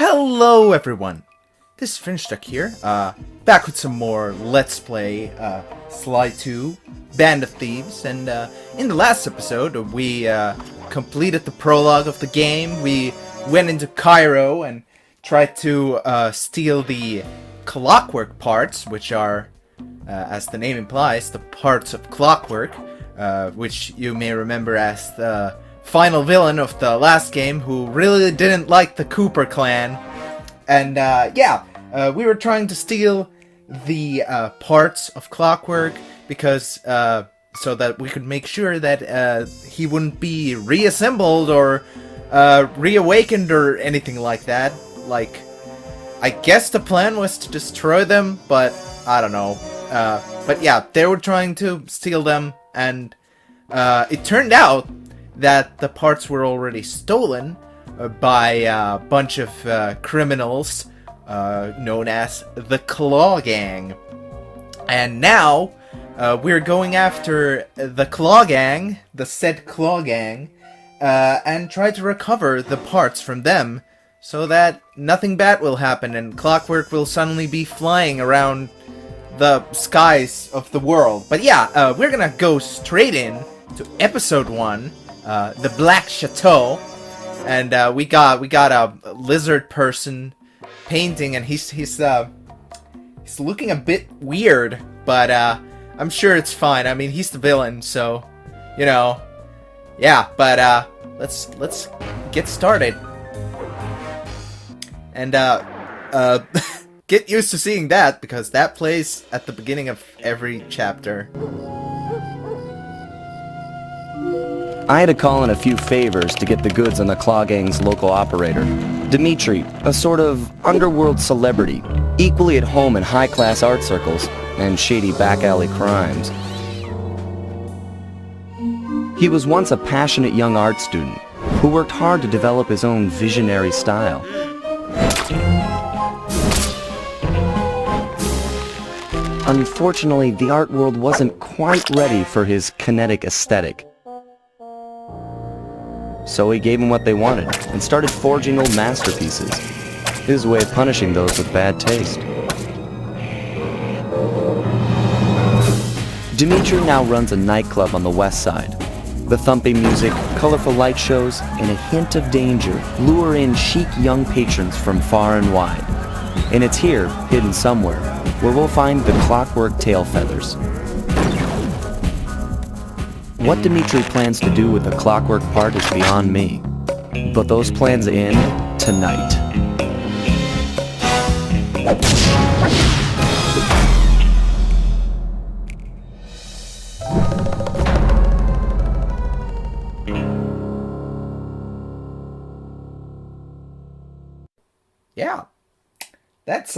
Hello everyone, this is FinnishDuck here, back with some more Let's Play Sly 2, Band of Thieves, and in the last episode we completed the prologue of the game. We went into Cairo and tried to steal the clockwork parts, which are, as the name implies, the parts of clockwork, which you may remember as the final villain of the last game, who really didn't like the Cooper clan. And we were trying to steal the parts of clockwork because so that we could make sure that he wouldn't be reassembled or reawakened or anything like that. Like, I guess the plan was to destroy them, but I don't know. But yeah, they were trying to steal them, and it turned out that the parts were already stolen by a bunch of criminals known as the Claw Gang. And now we're going after the Claw Gang, the said Claw Gang, and try to recover the parts from them so that nothing bad will happen and clockwork will suddenly be flying around the skies of the world. But yeah, we're gonna go straight in to episode 1. The Black Chateau, and we got a lizard person painting, and he's looking a bit weird, but I'm sure it's fine. I mean, he's the villain, so you know, yeah. But let's get started, and get used to seeing that because that plays at the beginning of every chapter. I had to call in a few favors to get the goods on the Claw Gang's local operator, Dimitri, a sort of underworld celebrity, equally at home in high-class art circles and shady back-alley crimes. He was once a passionate young art student who worked hard to develop his own visionary style. Unfortunately, the art world wasn't quite ready for his kinetic aesthetic. So he gave them what they wanted, and started forging old masterpieces. His way of punishing those with bad taste. Dimitri now runs a nightclub on the west side. The thumping music, colorful light shows, and a hint of danger lure in chic young patrons from far and wide. And it's here, hidden somewhere, where we'll find the clockwork tail feathers. What Dimitri plans to do with the clockwork part is beyond me, but those plans end tonight. Yeah, that's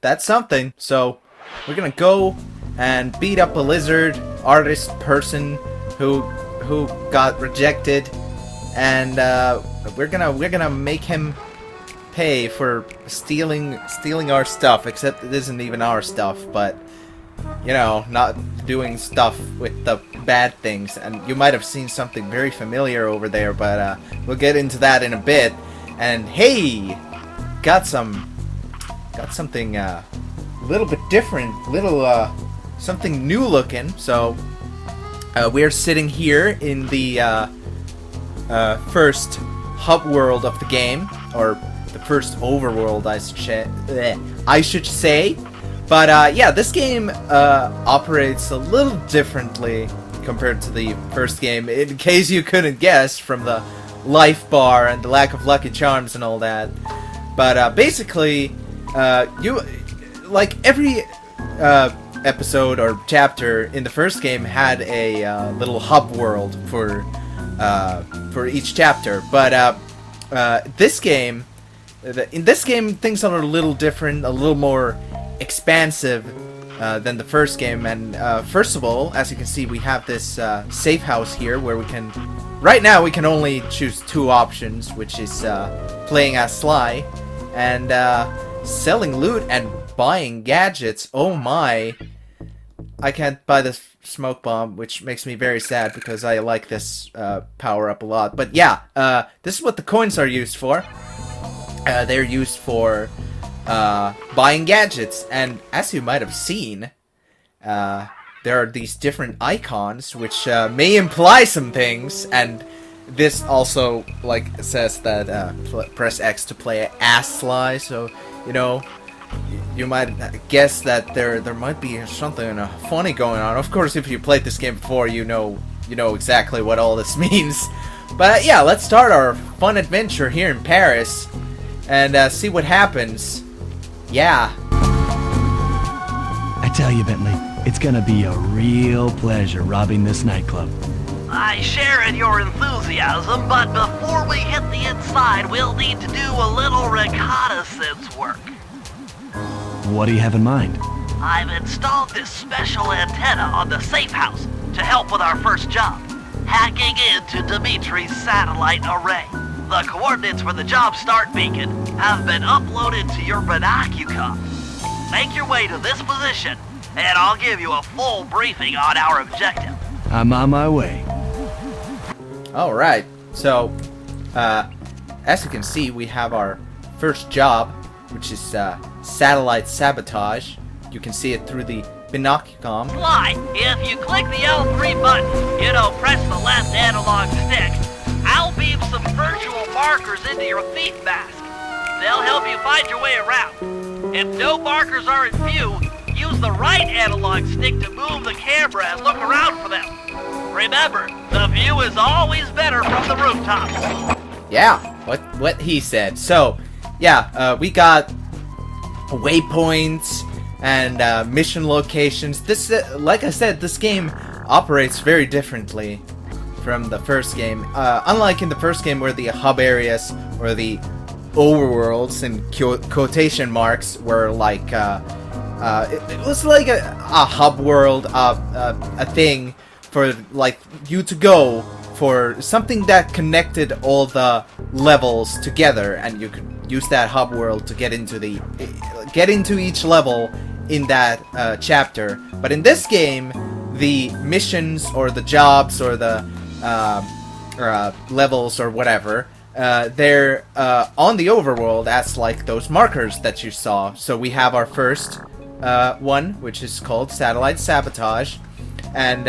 that's something. So we're gonna go and beat up a lizard artist person who got rejected, and we're gonna make him pay for stealing our stuff. Except it isn't even our stuff, but you know, not doing stuff with the bad things. And you might have seen something very familiar over there, but we'll get into that in a bit. And hey, got something a little bit different, something new looking. So we're sitting here in the first hub world of the game, or the first overworld, I should say. But yeah, this game operates a little differently compared to the first game, in case you couldn't guess from the life bar and the lack of lucky charms and all that. But basically, you, like every episode or chapter in the first game had a little hub world for each chapter, but this game, in this game, things are a little different, a little more expansive than the first game. And first of all, as you can see, we have this safe house here where we can, right now we can only choose 2 options, which is playing as Sly and selling loot and buying gadgets. Oh my, I can't buy this smoke bomb, which makes me very sad because I like this power up a lot. But yeah, this is what the coins are used for. They're used for buying gadgets, and as you might have seen, there are these different icons which may imply some things, and this also like says that press X to play ass sly, so you know, you might guess that there might be something funny going on. Of course, if you played this game before, you know exactly what all this means. But yeah, let's start our fun adventure here in Paris and see what happens. Yeah. I tell you, Bentley, it's gonna be a real pleasure robbing this nightclub. I share in your enthusiasm, but before we hit the inside, we'll need to do a little reconnaissance work. What do you have in mind? I've installed this special antenna on the safe house to help with our first job, hacking into Dimitri's satellite array. The coordinates for the job start beacon have been uploaded to your binocucom. Make your way to this position, and I'll give you a full briefing on our objective. I'm on my way. Alright, so as you can see, we have our first job, which is satellite sabotage. You can see it through the binocucom. Fly, if you click the L3 button, press the left analog stick, I'll beam some virtual markers into your thief mask. They'll help you find your way around. If no markers are in view, use the right analog stick to move the camera and look around for them. Remember, the view is always better from the rooftops. Yeah, what he said. So, yeah, we got waypoints and mission locations. This, like I said, this game operates very differently from the first game. Unlike in the first game where the hub areas or the overworlds in quotation marks were like, it was like a hub world, a thing for like you to go for something that connected all the levels together, and you could use that hub world to get into each level in that chapter. But in this game, the missions or the jobs or the levels or whatever, they're on the overworld as like those markers that you saw. So we have our first one, which is called Satellite Sabotage, and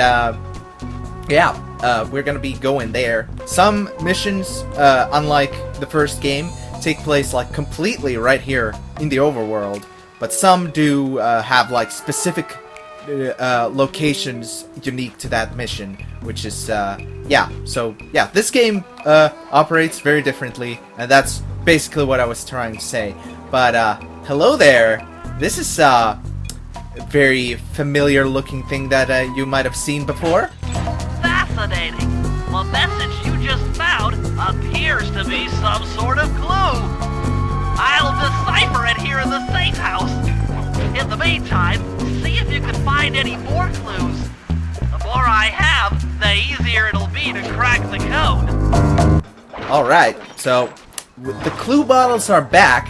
we're gonna be going there. Some missions, unlike the first game, take place like completely right here in the overworld, but some do have like specific locations unique to that mission, which is this game operates very differently, and that's basically what I was trying to say. But hello there. This is a very familiar looking thing that you might have seen before. Fascinating. The message you just found appears to be some sort of clue. I'll decipher it here in the safe house. In the meantime, see if you can find any more clues. The more I have, the easier it'll be to crack the code. Alright, so the clue bottles are back,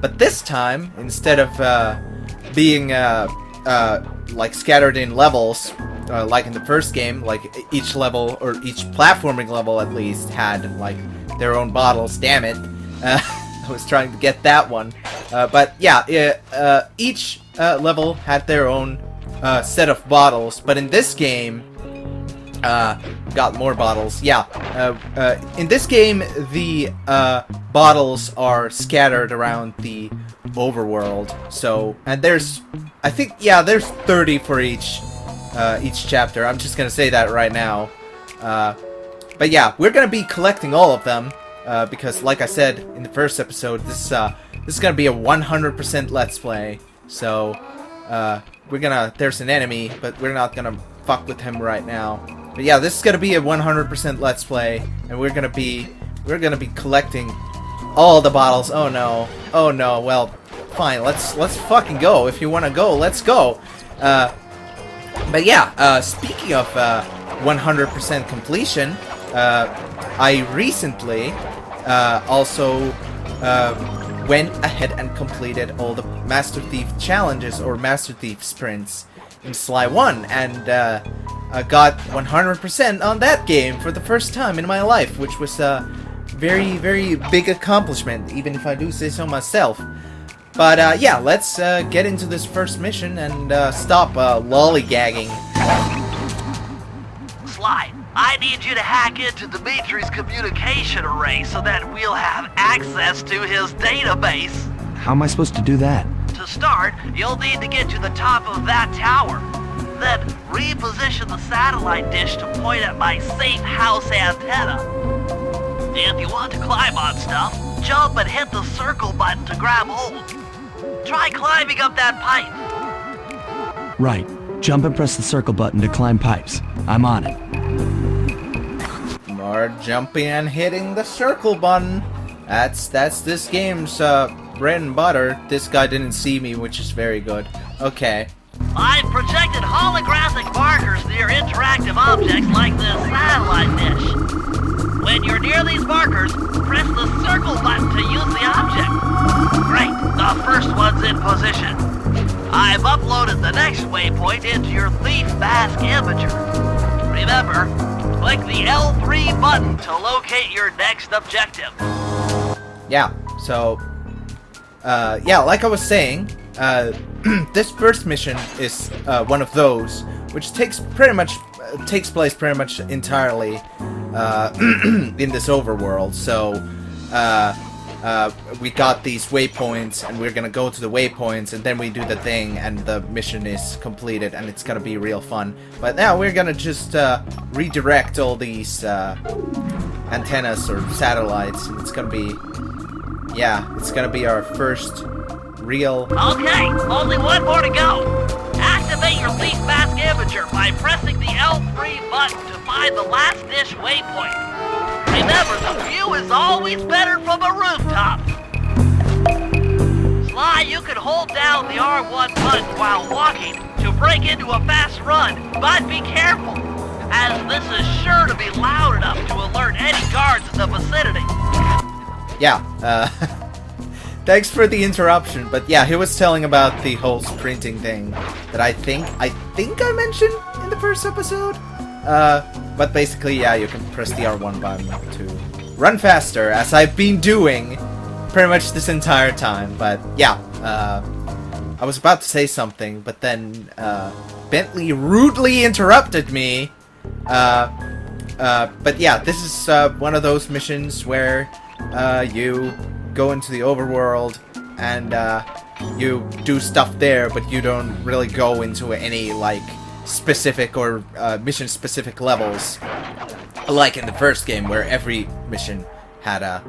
but this time, instead of being like scattered in levels, like in the first game, like each level, or each platforming level at least, had like their own bottles. Damn it. I was trying to get that one. But yeah, each level had their own set of bottles, but in this game, got more bottles. Yeah, in this game, the bottles are scattered around the overworld. So, and there's, I think, yeah, there's 30 for each chapter. I'm just gonna say that right now. But yeah, we're gonna be collecting all of them because, like I said in the first episode, this is gonna be a 100% Let's Play. So, there's an enemy, but we're not gonna fuck with him right now. But yeah, this is gonna be a 100% Let's Play, and we're gonna be collecting all the bottles. Oh no, oh no. Well, fine. Let's fucking go. If you wanna go, let's go. But yeah, speaking of 100% completion, I recently also went ahead and completed all the Master Thief challenges or Master Thief sprints in Sly 1, and got 100% on that game for the first time in my life, which was very, very big accomplishment, even if I do say so myself. But yeah, let's get into this first mission and stop lollygagging. Sly, I need you to hack into Dimitri's communication array so that we'll have access to his database. How am I supposed to do that? To start, you'll need to get to the top of that tower. Then reposition the satellite dish to point at my safe house antenna. If you want to climb on stuff, jump and hit the circle button to grab hold. Try climbing up that pipe. Right. Jump and press the circle button to climb pipes. I'm on it. More jumping and hitting the circle button. That's this game's bread and butter. This guy didn't see me, which is very good. Okay. I've projected holographic markers near interactive objects like this satellite dish. When you're near these markers, press the circle button to use the object. Great, the first one's in position. I've uploaded the next waypoint into your Thief Mask imager. Remember, click the L3 button to locate your next objective. Yeah, so, yeah, like I was saying, this first mission is one of those, which takes place pretty much entirely in this overworld. So we got these waypoints, and we're gonna go to the waypoints, and then we do the thing, and the mission is completed, and it's gonna be real fun. But now we're gonna just redirect all these antennas or satellites, and it's gonna be, yeah, it's gonna be our first real... Okay, only one more to go. Activate your Thief Mask imager by pressing the L3 button to find the last dish waypoint. Remember, the view is always better from a rooftop. Sly, you can hold down the R1 button while walking to break into a fast run, but be careful, as this is sure to be loud enough to alert any guards in the vicinity. Yeah, thanks for the interruption, but yeah, he was telling about the whole sprinting thing that I think I mentioned in the first episode. But basically, yeah, you can press the R1 button to run faster, as I've been doing pretty much this entire time. But yeah, I was about to say something, but then Bentley rudely interrupted me. But yeah, this is one of those missions where you go into the overworld and you do stuff there, but you don't really go into any like specific or mission specific levels like in the first game, where every mission had a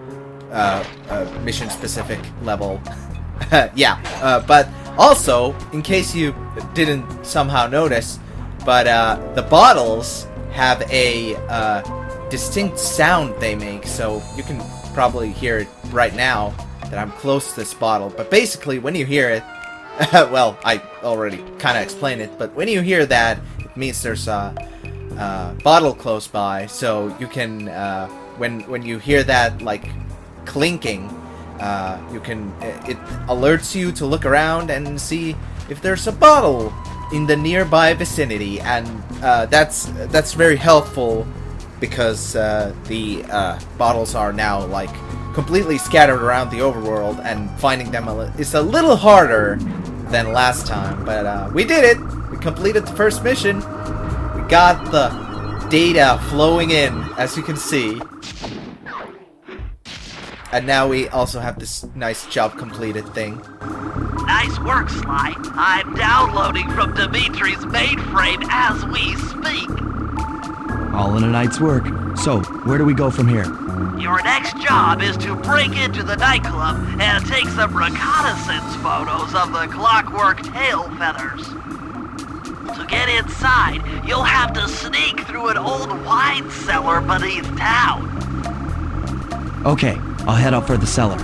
mission specific level. Yeah, but also, in case you didn't somehow notice, but the bottles have a distinct sound they make, so you can probably hear it right now that I'm close to this bottle. But basically, when you hear it, well, I already kind of explained it, but when you hear that, it means there's a bottle close by, so you can, when you hear that, like, clinking, you can, it alerts you to look around and see if there's a bottle in the nearby vicinity, and that's very helpful, because the bottles are now, like, completely scattered around the overworld, and finding them is a little harder than last time. But we did it! We completed the first mission. We got the data flowing in, as you can see. And now we also have this nice job completed thing. Nice work, Sly. I'm downloading from Dimitri's mainframe as we speak. All in a night's work. So, where do we go from here? Your next job is to break into the nightclub and take some reconnaissance photos of the clockwork tail feathers. To get inside, you'll have to sneak through an old wine cellar beneath town. Okay, I'll head out for the cellar.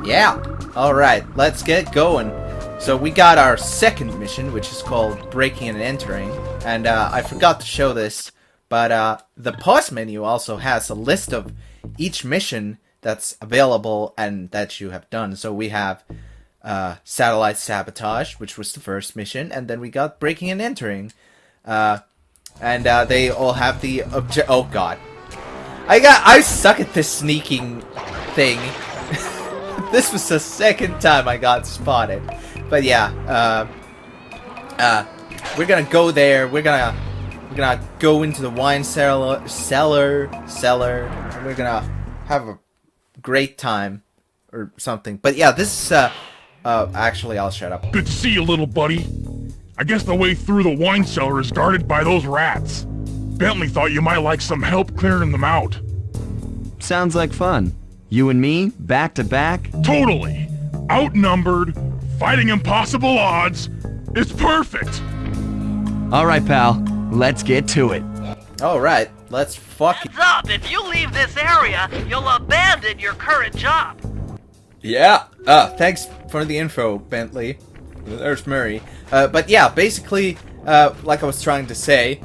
Yeah! Alright, let's get going. So we got our second mission, which is called Breaking and Entering. And I forgot to show this, but the pause menu also has a list of each mission that's available and that you have done. So we have Satellite Sabotage, which was the first mission, and then we got Breaking and Entering. And they all have the oh god. I suck at this sneaking thing. This was the second time I got spotted. But yeah, we're gonna go there. We're gonna go into the wine cellar. And we're gonna have a great time or something. But yeah, this is actually, I'll shut up. Good to see you, little buddy. I guess the way through the wine cellar is guarded by those rats. Bentley thought you might like some help clearing them out. Sounds like fun. You and me, back to back? Totally. Outnumbered, fighting impossible odds. It's perfect. All right, pal. Let's get to it. Alright, let's fuck it. Heads up, if you leave this area, you'll abandon your current job. Yeah, thanks for the info, Bentley. There's Murray. But yeah, basically, like I was trying to say,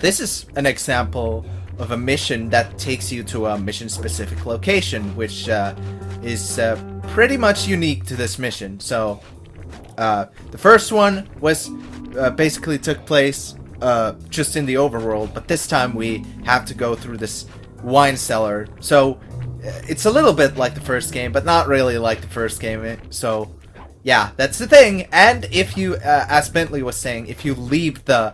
this is an example of a mission that takes you to a mission-specific location, which is pretty much unique to this mission. So, the first one was basically took place just in the overworld, but this time we have to go through this wine cellar. So, it's a little bit like the first game, but not really like the first game. So, yeah, that's the thing. And if you, as Bentley was saying, if you leave the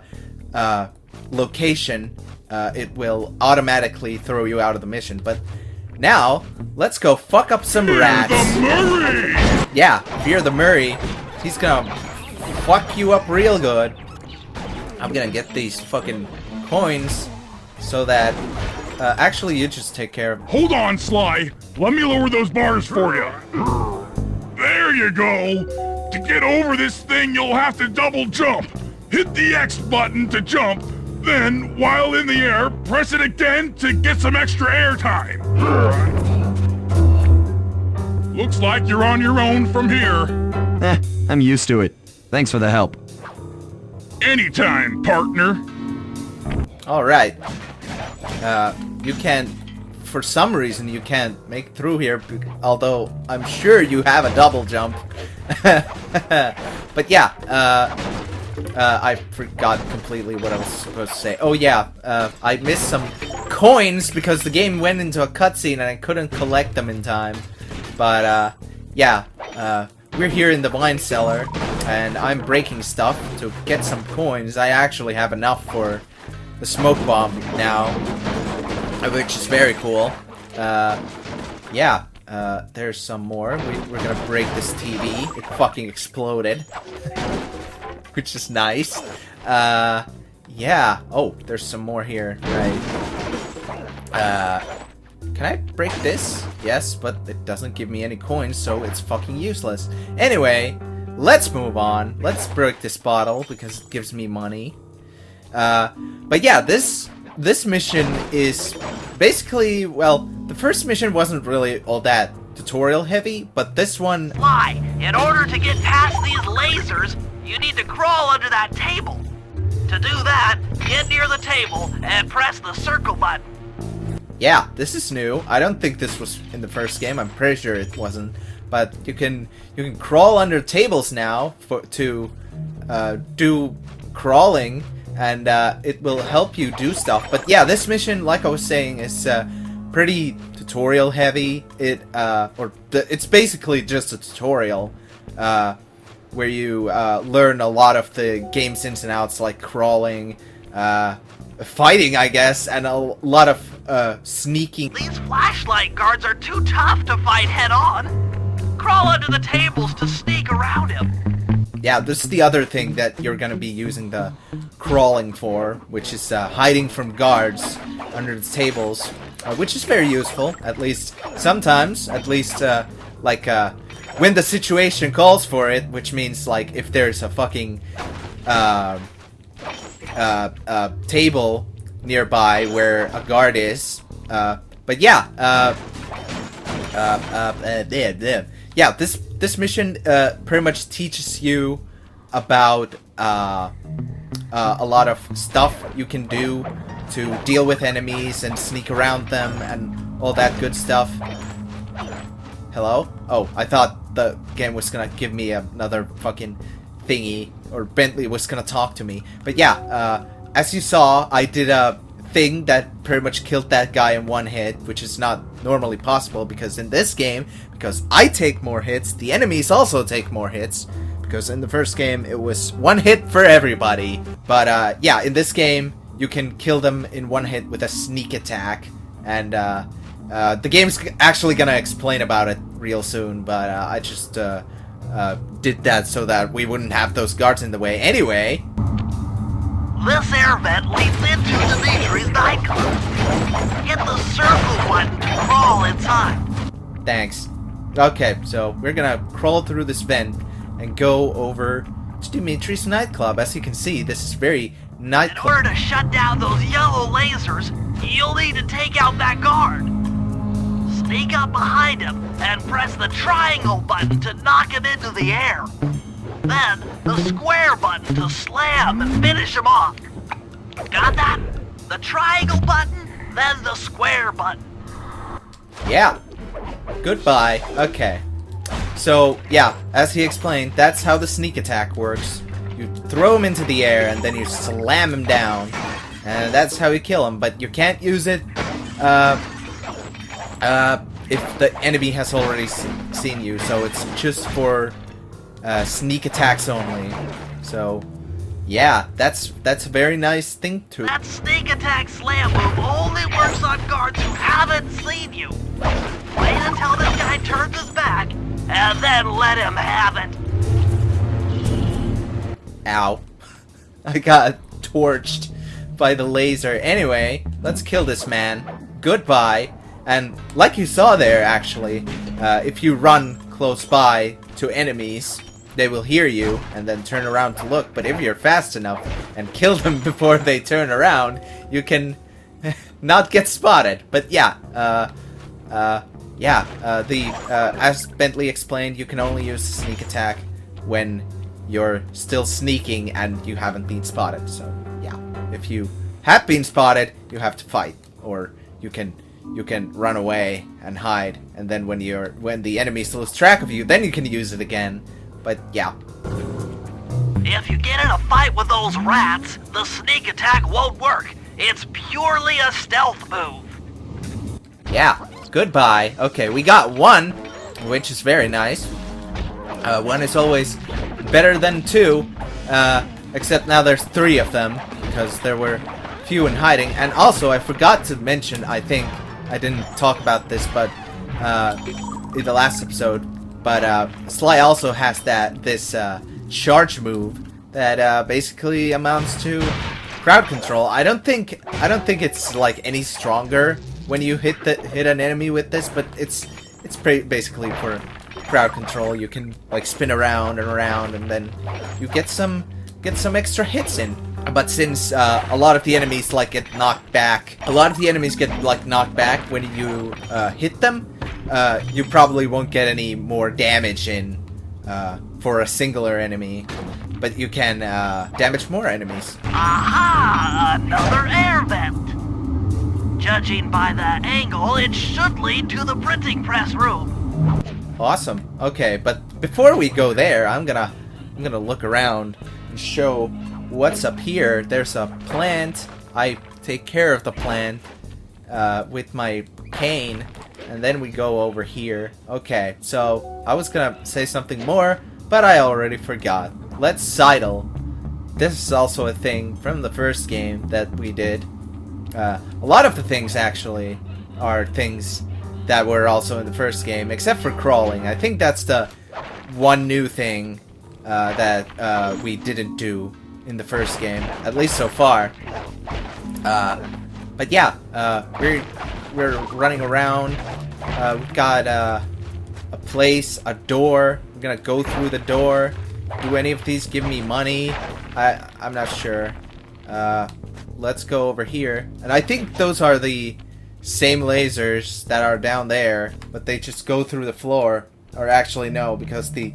location, it will automatically throw you out of the mission. But now, let's go fuck up some rats. The Murray! Yeah, Fear the Murray. He's gonna fuck you up real good. I'm gonna get these fucking coins so that... actually, you just take care of... Hold on, Sly. Let me lower those bars for you. There you go. To get over this thing, you'll have to double jump. Hit the X button to jump. Then, while in the air, press it again to get some extra air time. Looks like you're on your own from here. I'm used to it. Thanks for the help. Anytime, partner. Alright. You can't... For some reason, you can't make it through here, although I'm sure you have a double jump. But yeah, I forgot completely what I was supposed to say. Oh yeah, I missed some coins because the game went into a cutscene and I couldn't collect them in time. But yeah, we're here in the wine cellar and I'm breaking stuff to get some coins. I actually have enough for the smoke bomb now, which is very cool. Yeah, there's some more. We're gonna break this TV. It fucking exploded. Which is nice. Yeah. Oh, there's some more here. Right. Can I break this? Yes, but it doesn't give me any coins, so it's fucking useless. Anyway, let's move on. Let's break this bottle, because it gives me money. But yeah, this mission is basically, well, the first mission wasn't really all that tutorial heavy, but this one... Why? In order to get past these lasers, you need to crawl under that table. To do that, get near the table and press the circle button. Yeah, this is new. I don't think this was in the first game. I'm pretty sure it wasn't. But you can crawl under tables now to do crawling, and it will help you do stuff. But yeah, this mission, like I was saying, is pretty tutorial heavy. It's basically just a tutorial where you learn a lot of the game's ins and outs, like crawling, fighting, I guess, and a lot of sneaking. These flashlight guards are too tough to fight head-on. Crawl under the tables to sneak around him. Yeah, this is the other thing that you're gonna be using the crawling for, which is hiding from guards under the tables, which is very useful, at least sometimes, at least when the situation calls for it, which means like if there's a fucking table nearby where a guard is. But yeah, yeah, this mission pretty much teaches you about a lot of stuff you can do to deal with enemies and sneak around them and all that good stuff. Hello? Oh, I thought the game was gonna give me another fucking thingy, or Bentley was gonna talk to me. But yeah, as you saw, I did a thing that pretty much killed that guy in one hit, which is not normally possible because in this game, because I take more hits, the enemies also take more hits. Because in the first game, it was one hit for everybody. But yeah, in this game, you can kill them in one hit with a sneak attack. And the game's actually gonna explain about it real soon, but I just did that so that we wouldn't have those guards in the way anyway. This air vent leads into Dimitri's nightclub. Hit the circle button to crawl inside. Thanks. Okay, so we're gonna crawl through this vent and go over to Dimitri's nightclub. As you can see, this is very nightclub. In order to shut down those yellow lasers, you'll need to take out that guard. Sneak up behind him and press the triangle button to knock him into the air. Then, the square button to slam and finish him off. Got that? The triangle button, then the square button. Yeah. Goodbye. Okay. So, yeah, as he explained, that's how the sneak attack works. You throw him into the air and then you slam him down. And that's how you kill him, but you can't use it if the enemy has already seen you. So it's just for sneak attacks only. So, yeah, that's a very nice thing to... That sneak attack slam move only works on guards who haven't seen you. Wait until this guy turns his back, and then let him have it. Ow. I got torched by the laser. Anyway, let's kill this man. Goodbye. And like you saw there, actually, if you run close by to enemies, they will hear you and then turn around to look. But if you're fast enough and kill them before they turn around, you can not get spotted. But yeah, as Bentley explained, you can only use the sneak attack when you're still sneaking and you haven't been spotted. So yeah, if you have been spotted, you have to fight, or you can run away and hide, and then when the enemies lose track of you, then you can use it again. But yeah. If you get in a fight with those rats, the sneak attack won't work. It's purely a stealth move. Yeah. Goodbye. Okay, we got one, which is very nice. One is always better than two, except now there's three of them, because there were few in hiding. And also, I forgot to mention, I think, I didn't talk about this, but in the last episode, but Sly also has this charge move that basically amounts to crowd control. I don't think it's like any stronger when you hit an enemy with this, but it's basically for crowd control. You can like spin around and around, and then you get some extra hits in. But since a lot of the enemies get knocked back, when you hit them, you probably won't get any more damage in for a singular enemy, but you can damage more enemies. Aha! Another air vent! Judging by the angle, it should lead to the printing press room. Awesome. Okay, but before we go there, I'm gonna look around and show what's up here. There's a plant. I take care of the plant with my cane, and then we go over here. Okay, so I was gonna say something more, but I already forgot. Let's sidle. This is also a thing from the first game that we did. A lot of the things actually are things that were also in the first game, except for crawling. I think that's the one new thing that we didn't do in the first game, at least so far. But yeah, we're running around. We've got a place, a door. We're gonna go through the door. Do any of these give me money? I'm not sure. Let's go over here. And I think those are the same lasers that are down there, but they just go through the floor. Or actually no, because the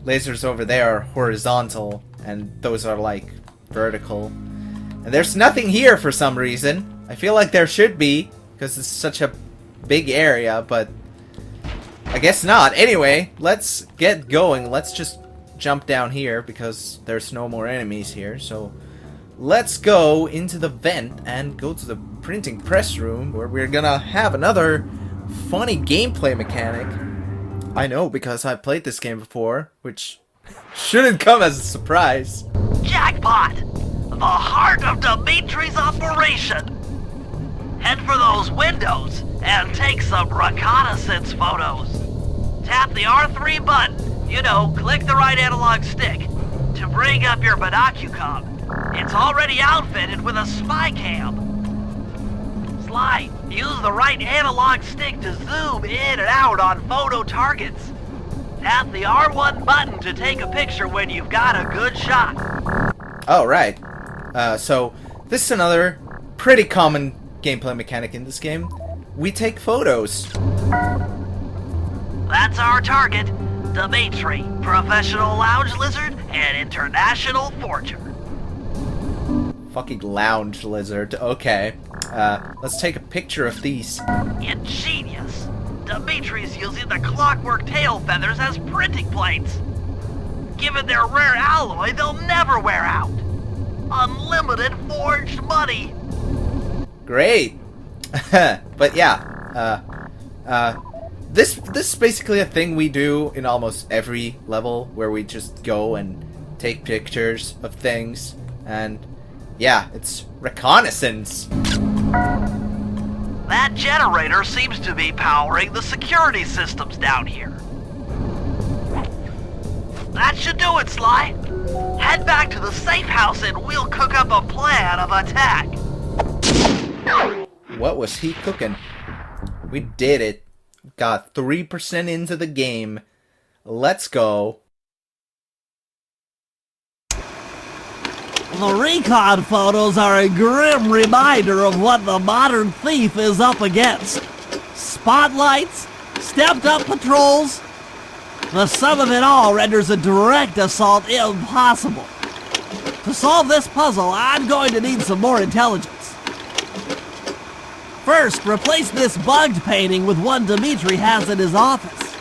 lasers over there are horizontal, and those are vertical. And there's nothing here for some reason. I feel like there should be, because it's such a big area, but I guess not. Anyway, let's get going. Let's just jump down here, because there's no more enemies here. So let's go into the vent and go to the printing press room where we're gonna have another funny gameplay mechanic. I know, because I played this game before, which shouldn't come as a surprise. Jackpot! The heart of Dimitri's operation! Head for those windows and take some reconnaissance photos. Tap the R3 button, you know, click the right analog stick, to bring up your binocucom. It's already outfitted with a spy cam. Sly, use the right analog stick to zoom in and out on photo targets. Tap the R1 button to take a picture when you've got a good shot. Oh, right. So, this is another pretty common gameplay mechanic in this game. We take photos. That's our target, Dimitri, professional lounge lizard and international forger. Fucking lounge lizard. Okay. Let's take a picture of these. Ingenious. Dimitri's using the clockwork tail feathers as printing plates. Given their rare alloy, they'll never wear out. Unlimited forged money. Great. But yeah, this is basically a thing we do in almost every level, where we just go and take pictures of things, and yeah, it's reconnaissance. That generator seems to be powering the security systems down here. That should do it, Sly. Head back to the safe house and we'll cook up a plan of attack. What was he cooking? We did it. Got 3% into the game. Let's go. The recon photos are a grim reminder of what the modern thief is up against. Spotlights, stepped-up patrols. The sum of it all renders a direct assault impossible. To solve this puzzle, I'm going to need some more intelligence. First, replace this bugged painting with one Dimitri has in his office.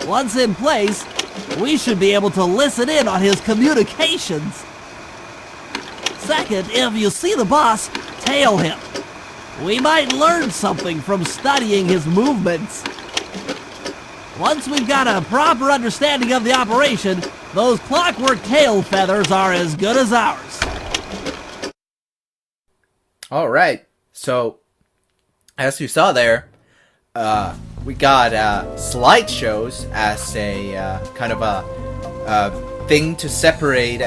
Once in place, we should be able to listen in on his communications. Second, if you see the boss, tail him. We might learn something from studying his movements. Once we've got a proper understanding of the operation, those clockwork tail feathers are as good as ours. Alright, so as you saw there, we got slideshows as a kind of a thing to separate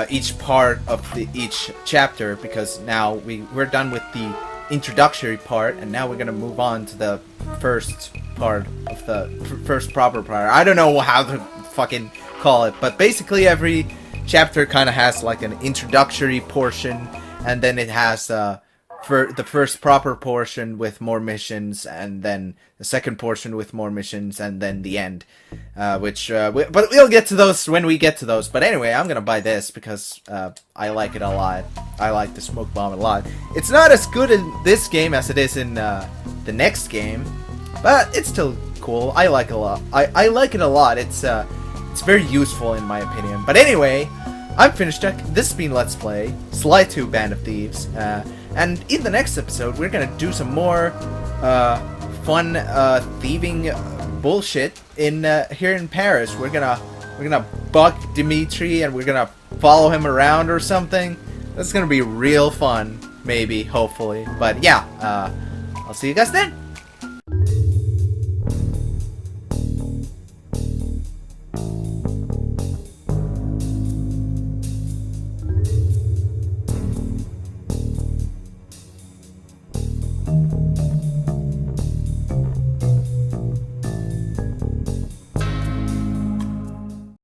each part of each chapter, because now we're done with the introductory part, and now we're gonna move on to the first part of the first proper part. I don't know how to fucking call it, but basically every chapter kind of has like an introductory portion, and then it has for the first proper portion with more missions, and then the second portion with more missions, and then the end, but we'll get to those when we get to those. But anyway, I'm gonna buy this because I like it a lot. I like the smoke bomb a lot. It's not as good in this game as it is in the next game, but it's still cool. I like it a lot. I like it a lot. It's very useful in my opinion. But anyway, I'm FinnishDuck. This has been Let's Play Sly 2 Band of Thieves. And in the next episode, we're gonna do some more fun thieving bullshit in here in Paris. We're gonna bug Dimitri and we're gonna follow him around or something. That's gonna be real fun, maybe, hopefully. But yeah, I'll see you guys then.